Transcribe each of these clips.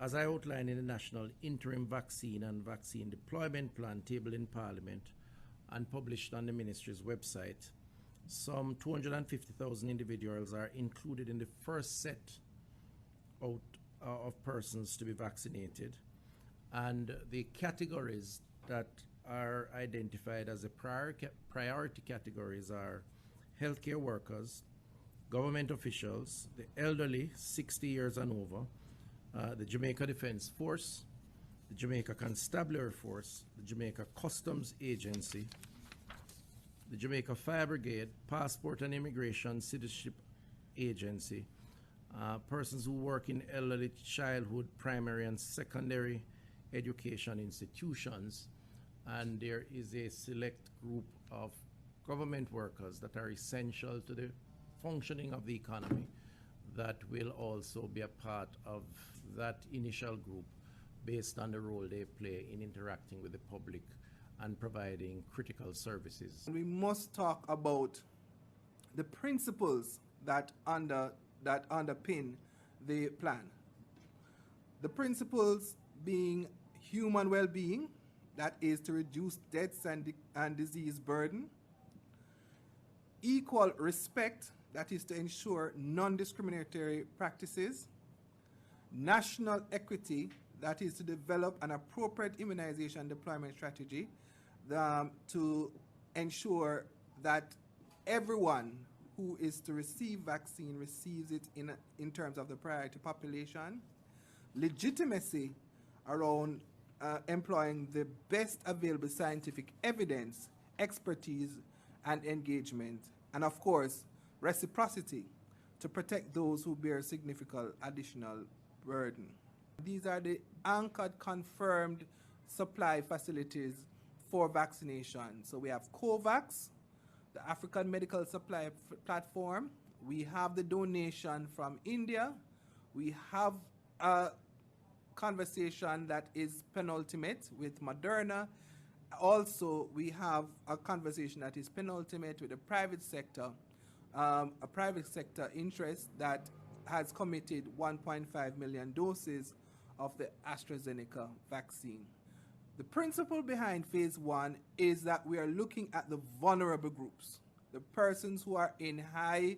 as I outlined in the National Interim Vaccine and Vaccine Deployment Plan tabled in Parliament and published on the Ministry's website, some 250,000 individuals are included in the first set out of persons to be vaccinated, and the categories that are identified as the priority categories are healthcare workers, government officials, the elderly, 60 years and over, the Jamaica Defense Force, the Jamaica Constabulary Force, the Jamaica Customs Agency, the Jamaica Fire Brigade, Passport and Immigration Citizenship Agency, persons who work in elderly childhood, primary and secondary education institutions, and there is a select group of government workers that are essential to the functioning of the economy that will also be a part of that initial group based on the role they play in interacting with the public and providing critical services. We must talk about the principles that underpin the plan. The principles being human well-being, that is to reduce deaths and disease burden; equal respect, that is to ensure non-discriminatory practices; national equity, that is to develop an appropriate immunization deployment strategy to ensure that everyone who is to receive vaccine receives it in terms of the priority population; legitimacy around employing the best available scientific evidence, expertise, and engagement; and of course, reciprocity to protect those who bear significant additional burden. These are the anchored, confirmed supply facilities for vaccination. So we have COVAX, the African Medical Supply Platform. We have the donation from India. We have a conversation that is penultimate with Moderna. Also, we have a conversation that is penultimate with the private sector, a private sector interest that has committed 1.5 million doses of the AstraZeneca vaccine. The principle behind phase 1 is that we are looking at the vulnerable groups, the persons who are in high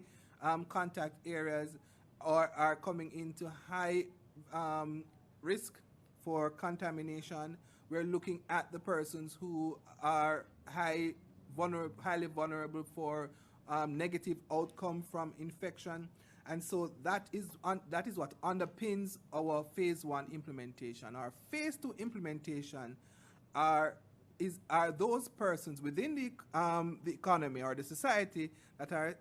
contact areas or are coming into high risk for contamination. We're looking at the persons who are highly vulnerable for negative outcome from infection. And so that is what underpins our phase 1 implementation. Our phase 2 implementation are those persons within the economy or the society that are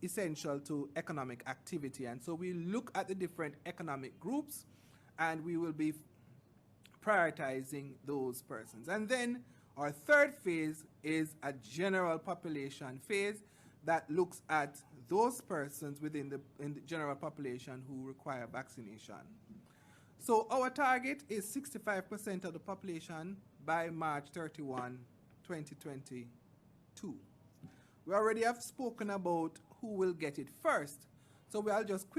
essential to economic activity. And so we look at the different economic groups, and we will be prioritizing those persons. And then our third phase is a general population phase that looks at those persons within the general population who require vaccination. So our target is 65% of the population by March 31, 2022. We already have spoken about who will get it first. So I'll just